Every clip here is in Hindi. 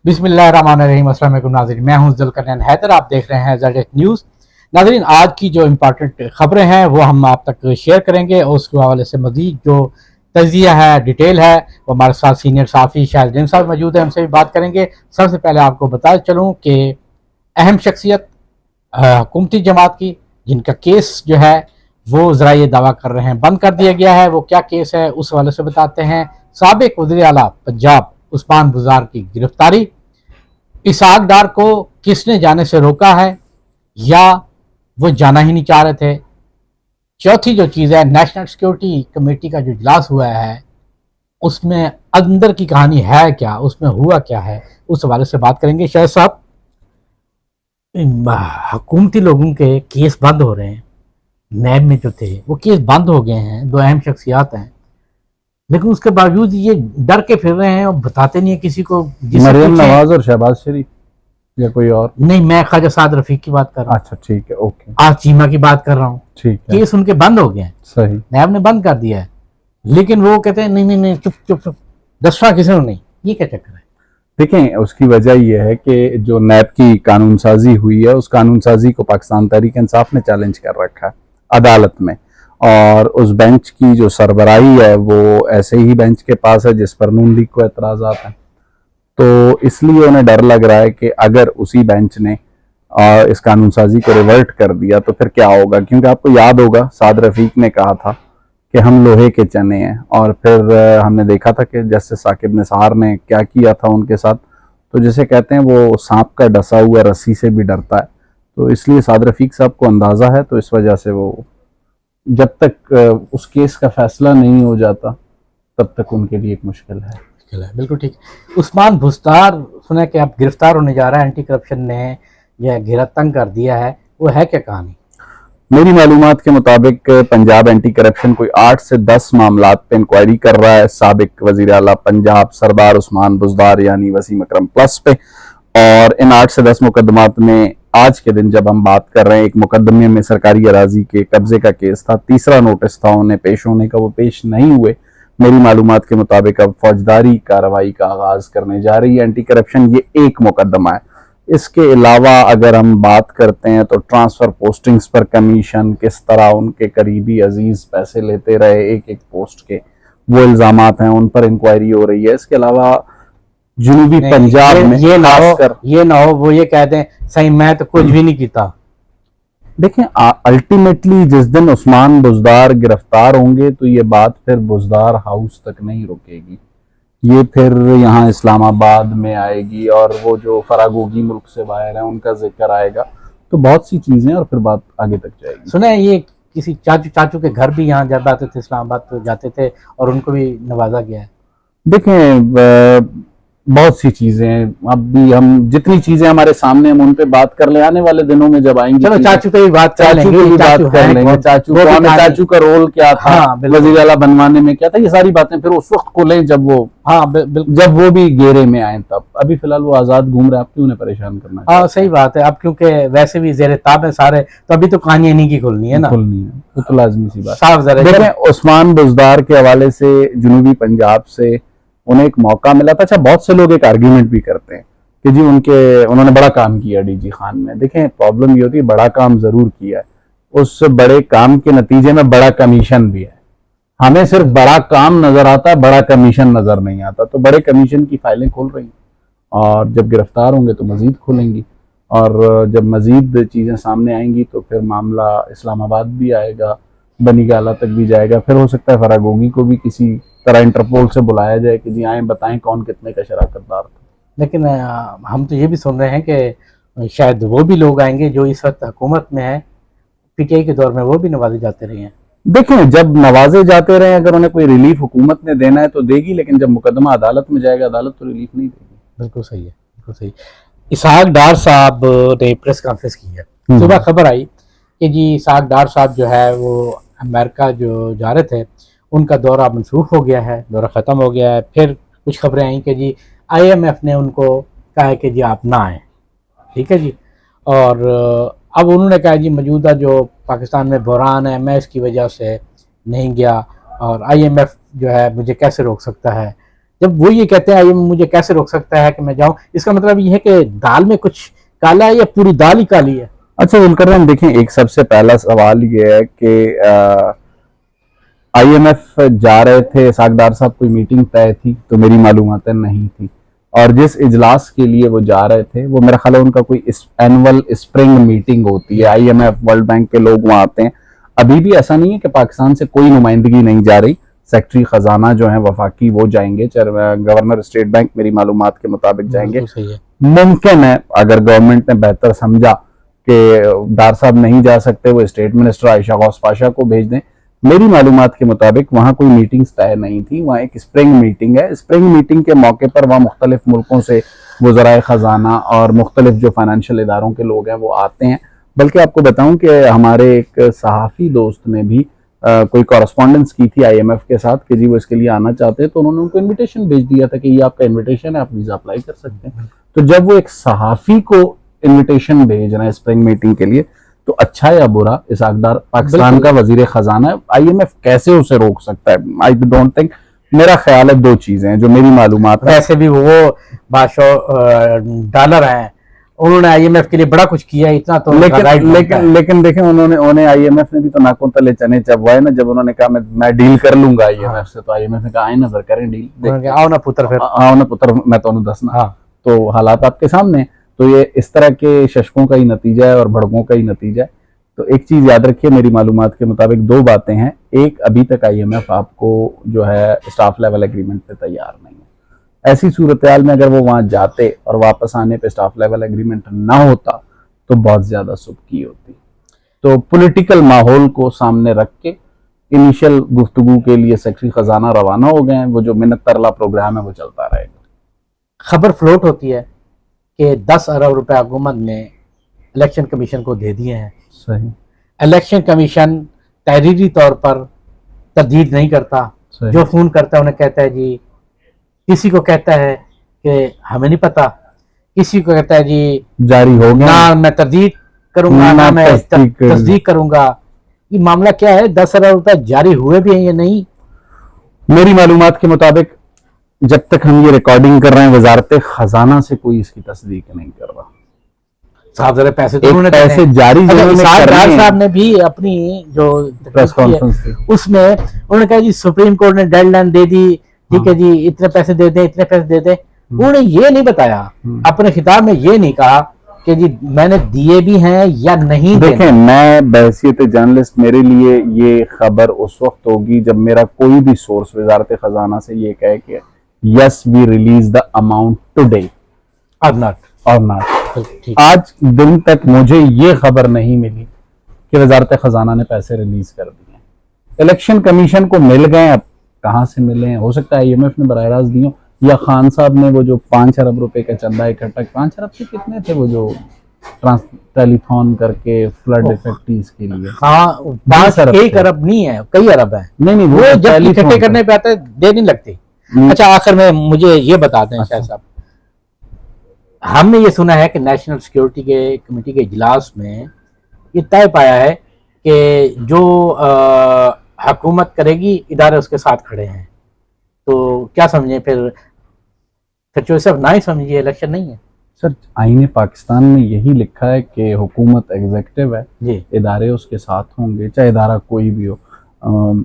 बिस्मिल्लाहिर्रहमानिर्रहीम। अस्सलाम वालेकुम नाज़रीन, मैं हूं ज़ुल्करनैन हैदर। आप देख रहे हैं ज़ेड न्यूज़। नाज़रीन, आज की जो इम्पोर्टेंट खबरें हैं वो हम आप तक शेयर करेंगे और उसके हवाले से मज़ीद जो तजिया है, डिटेल है, वो हमारे साथ सीनियर साफ़ी शाहिद साहब मौजूद हैं, उनसे भी बात करेंगे। सबसे पहले आपको बता चलूँ कि अहम शख्सियत हुकूमती जमात की, जिनका केस जो है वो ज़रा ये दावा कर रहे हैं बंद कर दिया गया है। वो क्या केस है उस हवाले से बताते हैं। साबिक वज़ीर आला पंजाब उस्मान बुज़दार की गिरफ्तारी, इसहाक डार को किसने जाने से रोका है या वो जाना ही नहीं चाह रहे थे। चौथी जो चीज़ है, नेशनल सिक्योरिटी कमेटी का जो इजलास हुआ है उसमें अंदर की कहानी है क्या, उसमें हुआ क्या है, उस हवाले से बात करेंगे। शायद साहब, हुकूमती लोगों के केस बंद हो रहे हैं, नैब में जो थे वो केस बंद हो गए हैं, दो अहम शख्सियात हैं, लेकिन उसके बावजूद ये डर के फिर रहे हैं और बताते नहीं है किसी को। मरियम नवाज और शहबाज शरीफ या कोई और? नहीं, मैं ख्वाजा साद रफीक की बात कर रहा हूँ। अच्छा, ठीक है, ओके। आज चीमा की बात कर रहा हूँ। ठीक है, केस उनके बंद हो गए हैं, सही, नैब ने बंद कर दिया है, लेकिन वो कहते हैं नहीं नहीं नहीं, चुप चुप चुप, दसवां किसी ने नहीं। ये क्या चक्कर है? देखें, उसकी वजह यह है कि जो नैब की कानून साजी हुई है, उस कानून साजी को पाकिस्तान तहरीक इंसाफ ने चैलेंज कर रखा है अदालत में, और उस बेंच की जो सरबराही है वो ऐसे ही बेंच के पास है जिस पर नून लीग को एतराज़ात हैं। तो इसलिए उन्हें डर लग रहा है कि अगर उसी बेंच ने इस कानून साजी को रिवर्ट कर दिया तो फिर क्या होगा। क्योंकि आपको याद होगा, साद रफीक ने कहा था कि हम लोहे के चने हैं, और फिर हमने देखा था कि जस्टिस साकिब निसार ने क्या किया था उनके साथ। तो जैसे कहते हैं, वो सांप का डसा हुआ रस्सी से भी डरता है। तो इसलिए साद रफीक साहब को अंदाज़ा है, तो इस वजह से वो जब तक उस केस का फैसला नहीं हो जाता तब तक उनके लिए एक मुश्किल है। बिल्कुल ठीक। उस्मान बुज़दार सुना कि अब गिरफ्तार होने जा रहा है, एंटी करप्शन ने यह घेरा तंग कर दिया है, वो है क्या कहानी? मेरी मालूमात के मुताबिक पंजाब एंटी करप्शन कोई 8 से 10 मामलात पे इंक्वायरी कर रहा है साबिक वजीर आला पंजाब सरदार उस्मान बुज़दार यानी वसीम अकरम प्लस पे। और इन 8 से 10 मुकदमात में आज के दिन जब हम बात कर रहे हैं, एक मुकदमे में सरकारी अराजी के कब्जे का केस था, तीसरा नोटिस था उन्हें पेश होने का, वो पेश नहीं हुए। मेरी मालूमात के मुताबिक अब फौजदारी कार्रवाई का आगाज करने जा रही है एंटी करप्शन। ये एक मुकदमा है। इसके अलावा अगर हम बात करते हैं तो ट्रांसफर पोस्टिंग्स पर कमीशन, किस तरह उनके करीबी अजीज पैसे लेते रहे एक एक पोस्ट के, वो इल्जामात हैं, उन पर इंक्वायरी हो रही है। इसके अलावा जुनूबी पंजाब में ये ना हो वो ये कह दें सही मैं तो कुछ भी नहीं किया। देखें, अल्टीमेटली जिस दिन उस्मान बुज़दार गिरफ्तार होंगे तो ये बात फिर बुज़दार हाउस तक नहीं रुकेगी, ये फिर यहाँ इस्लामाबाद में आएगी और वो जो फरागोगी मुल्क से बाहर है उनका जिक्र आएगा। तो बहुत सी चीजें, और फिर बात आगे तक जाएगी। सुना है ये किसी चाचू के घर भी यहाँ जब आते थे इस्लामाबाद तो जाते थे और उनको भी नवाजा गया है। देखें, बहुत सी चीजें, अब भी हम जितनी चीजें हमारे सामने हम उन पे बात कर ले, आने वाले दिनों में जब आएंगे चलो चाचू पे भी बात कर लेंगे। चाचू का रोल क्या था, वज़ीर आला बनवाने में क्या था, ये सारी बातें फिर उस वक्त खोलें जब वो, जब वो भी घेरे में आए तब। अभी फिलहाल वो आजाद घूम रहे, आप क्यों उन्हें परेशान करना? हाँ सही बात है। अब क्योंकि वैसे भी जेरे ताब है सारे, तो अभी तो कहानी इन्हीं की खुलनी है ना, खुलनी है, वो तो लाजमी सी बात। साफ जरा देखें, उस्मान बुज़दार के हवाले से जुनूबी पंजाब से उन्हें एक मौका मिला था। अच्छा, बहुत से लोग एक आर्ग्यूमेंट भी करते हैं कि जी उन्होंने बड़ा काम किया डीजी खान में। देखें, प्रॉब्लम ये होती है, बड़ा काम जरूर किया है, उस बड़े काम के नतीजे में बड़ा कमीशन भी है। हमें सिर्फ बड़ा काम नजर आता है, बड़ा कमीशन नजर नहीं आता। तो बड़े कमीशन की फाइलें खुल रही हैं और जब गिरफ्तार होंगे तो मजीद खुलेंगी, और जब मजीद चीजें सामने आएंगी तो फिर मामला इस्लामाबाद भी आएगा, बनी गाला तक भी जाएगा। फिर हो सकता है फरागोगी को भी किसी तरह इंटरपोल से बुलाया जाए कि जी आए बताएं कौन कितने का शराकतदार था। लेकिन हम तो ये भी सुन रहे हैं कि शायद वो भी लोग आएंगे जो इस वक्त हुकूमत में है, पीटीआई के दौर में वो भी नवाजे जाते रहे हैं। देखें, जब नवाजे जाते रहे, अगर उन्हें कोई रिलीफ हुकूमत ने देना है तो देगी, लेकिन जब मुकदमा अदालत में जाएगा अदालत तो रिलीफ नहीं देगी। बिल्कुल सही है, बिल्कुल सही। इसहाक डार साहब ने प्रेस कॉन्फ्रेंस की है। सुबह खबर आई कि जी इसहाक डार साहब जो है वो अमेरिका जो जा रहे थे, उनका दौरा मनसूख हो गया है, दौरा ख़त्म हो गया है। फिर कुछ खबरें आई कि जी IMF ने उनको कहा है कि जी आप ना आएँ, ठीक है जी। और अब उन्होंने कहा जी मौजूदा जो पाकिस्तान में बहरान है, मैं इसकी वजह से नहीं गया और IMF जो है मुझे कैसे रोक सकता है। जब वो ये कहते हैं IMF मुझे कैसे रोक सकता है कि मैं जाऊं, इसका मतलब ये है कि दाल में कुछ काला है या पूरी दाल ही काली है? अच्छा जुल्करनैन, देखें, एक सबसे पहला सवाल ये है कि IMF जा रहे थे, सागदार साहब कोई मीटिंग तय थी? तो मेरी मालूमात नहीं थी। और जिस इजलास के लिए वो जा रहे थे वो मेरा ख्याल है उनका कोई एनुअल स्प्रिंग मीटिंग होती है, IMF वर्ल्ड बैंक के लोग वहां आते हैं। अभी भी ऐसा नहीं है कि पाकिस्तान से कोई नुमाइंदगी नहीं जा रही। सेक्रेटरी खजाना जो है वफाकी वो जाएंगे, गवर्नर स्टेट बैंक मेरी मालूमात के मुताबिक जाएंगे। सही है। मुमकिन है अगर गवर्नमेंट ने बेहतर समझा कि डार साहब नहीं जा सकते, वो स्टेट मिनिस्टर आयशा गौस पाशा को भेज दें। मेरी मालूमात के मुताबिक वहां कोई मीटिंग्स तय नहीं थी, वहां एक स्प्रिंग मीटिंग है। स्प्रिंग मीटिंग के मौके पर वहां मुख्तलिफ मुल्कों से वज़राए खजाना और मुख्तलिफ जो फाइनेंशियल इदारों के लोग हैं वो आते हैं। बल्कि आपको बताऊं कि हमारे एक सहाफ़ी दोस्त ने भी कोई कॉरेस्पॉन्डेंस की थी IMF के साथ कि जी वो इसके लिए आना चाहते हैं, तो उन्होंने उनको इन्विटेशन भेज दिया था कि ये आपका इन्विटेशन है, आप वीज़ा अप्लाई कर सकते हैं। तो जब वो एक सहाफ़ी को इन्विटेशन भेज रहे हैं स्प्रिंग मीटिंग के लिए, तो अच्छा या बुरा, इसाकदार पाकिस्तान का वजीर खजाना है, IMF कैसे उसे रोक सकता है? I don't think. मेरा ख्याल है दो चीजें हैं जो मेरी मालूमात है। वैसे भी वो बादशाह डॉलर हैं, उन्होंने IMF के लिए बड़ा कुछ किया है, इतना तो लेकिन देखें, उन्हें IMF ने भी तो नाकों तले चने चबवाए ना। जब उन्होंने कहा मैं डील कर लूंगा IMF से, तो IMF ने कहा आए नजर करें डील, आओ ना पुत्र, फिर आओ ना पुत्र, मैं तो दसना। तो हालात आपके सामने। तो ये इस तरह के शशकों का ही नतीजा है और भड़कों का ही नतीजा है। तो एक चीज याद रखिए, मेरी मालूमात के मुताबिक दो बातें हैं। एक, अभी तक IMF आपको जो है स्टाफ लेवल एग्रीमेंट पे तैयार नहीं है। ऐसी सूरत हाल में अगर वो वहां जाते और वापस आने पे स्टाफ लेवल एग्रीमेंट ना होता तो बहुत ज्यादा सुबकी होती। तो पॉलिटिकल माहौल को सामने रख के इनिशियल गुफ्तगू के लिए सेक्रेटरी खजाना रवाना हो गए हैं। वो जो मिन्नत तरला प्रोग्राम है वो चलता रहेगा। खबर फ्लोट होती है कि 10 अरब रुपए हुकूमत ने इलेक्शन कमीशन को दे दिए हैं। सही। इलेक्शन कमीशन तहरीरी तौर पर तरदीद नहीं करता, जो फोन करता है उन्हें कहता है जी, किसी को कहता है कि हमें नहीं पता, किसी को कहता है जी जारी हो गया, ना मैं तरदीद करूंगा ना मैं तस्दीक करूंगा। ये मामला क्या है? 10 अरब रुपए जारी हुए भी हैं या नहीं? मेरी मालूमात के मुताबिक जब तक हम ये रिकॉर्डिंग कर रहे हैं वजारत खजाना से कोई इसकी तस्दीक नहीं कर रहा। साहब जरा पैसे तो उन्होंने पैसे जारी साहब ने भी अपनी जो प्रेस कॉन्फ्रेंस थी उसमें उन्होंने कहा जी सुप्रीम कोर्ट ने डेडलाइन दे दी, ठीक है जी, इतने पैसे दे दें, इतने पैसे दे दें। उन्होंने ये नहीं बताया, अपने खिताब में ये नहीं कहा कि जी मैंने दिए भी हैं या नहीं। देखें, मैं बहैसियत जर्नलिस्ट, मेरे लिए ये खबर उस वक्त होगी जब मेरा कोई भी सोर्स वजारत खजाना से ये कहे कि yes we release the amount today और नॉट। आज दिन तक मुझे ये खबर नहीं मिली कि वजारत खजाना ने पैसे रिलीज कर दिए। इलेक्शन कमीशन को मिल गए, अब कहां से मिले हैं? हो सकता है IMF ने बराह रास्त दिए या खान साहब ने वो जो 5 अरब रुपए का चंदा इकट्ठा, 5 अरब से कितने थे वो जो टेलीथॉन करके फ्लड इफेक्टीज के लिए? हाँ, 5 अरब, 1 अरब नहीं है, कई अरब है। नहीं, वो जब इकट्ठे करने पे आता है देर नहीं लगती। अच्छा, आखिर में मुझे ये बताते हैं शाह साहब, हमने ये सुना है कि नेशनल सिक्योरिटी के कमेटी के इजलास में ये तय पाया है कि जो हुकूमत करेगी इदारे उसके साथ खड़े हैं। तो क्या समझे फिर सिर्फ ना ही समझिए इलेक्शन नहीं है। सर, आईने पाकिस्तान में यही लिखा है कि हुकूमत एग्जीक्यूटिव है जी, इदारे उसके साथ होंगे, चाहे इदारा कोई भी हो।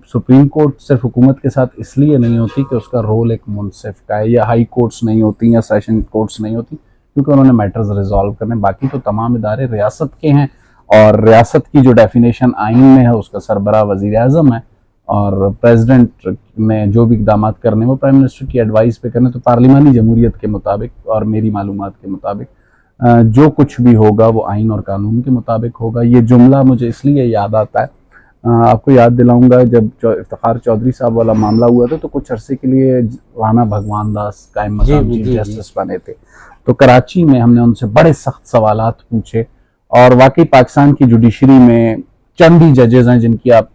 सुप्रीम कोर्ट सिर्फ हुकूमत के साथ इसलिए नहीं होती कि उसका रोल एक मुनसिफ का है, या हाई कोर्ट्स नहीं होती या सेशन कोर्ट्स नहीं होती क्योंकि उन्होंने मैटर्स रिजॉल्व करने। बाकी तो तमाम इदारे रियासत के हैं और रियासत की जो डेफिनेशन आइन में है उसका सरबरा वजीर आज़म है और प्रेसिडेंट ने जो भी इकदाम करने वो प्राइम मिनिस्टर की एडवाइस पे करने। तो पार्लिमानी जमहूरियत के मुताबिक और मेरी मालूमात के मुताबिक जो कुछ भी होगा वो आइन और कानून के मुताबिक होगा। ये जुमला मुझे इसलिए याद आता है, आपको याद दिलाऊंगा, जब इफ्तिखार चौधरी साहब वाला मामला हुआ था तो कुछ अरसे के लिए राना भगवान दास कायम मकाम चीफ जस्टिस बने थे। तो कराची में हमने उनसे बड़े सख्त सवालात पूछे और वाकई पाकिस्तान की जुडिशरी में चंद ही जजेस हैं जिनकी आप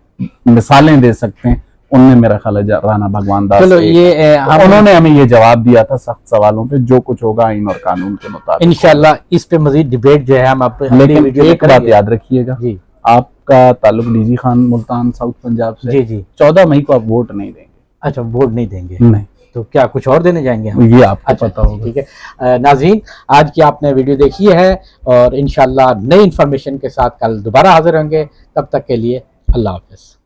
मिसालें दे सकते हैं, उनमें मेरा ख्याल है राना भगवान दास। उन्होंने हमें ये जवाब दिया था सख्त सवालों पे, जो कुछ होगा आइन और कानून के मुताबिक। इंशाल्लाह इस पे मजीद डिबेट जो है हम लेकिन एक बात याद रखिएगा, आपका ताल्लुक डीजी खान मुल्तान साउथ पंजाब से, जी 14 मई को आप वोट नहीं देंगे। अच्छा, वोट नहीं देंगे? नहीं, तो क्या कुछ और देने जाएंगे हम? ये आपको अच्छा, पता होगा। ठीक है। नाज़रीन, आज की आपने वीडियो देखी है और इंशाल्लाह नई इन्फॉर्मेशन के साथ कल दोबारा हाजिर होंगे। तब तक के लिए अल्लाह हाफ़िज़।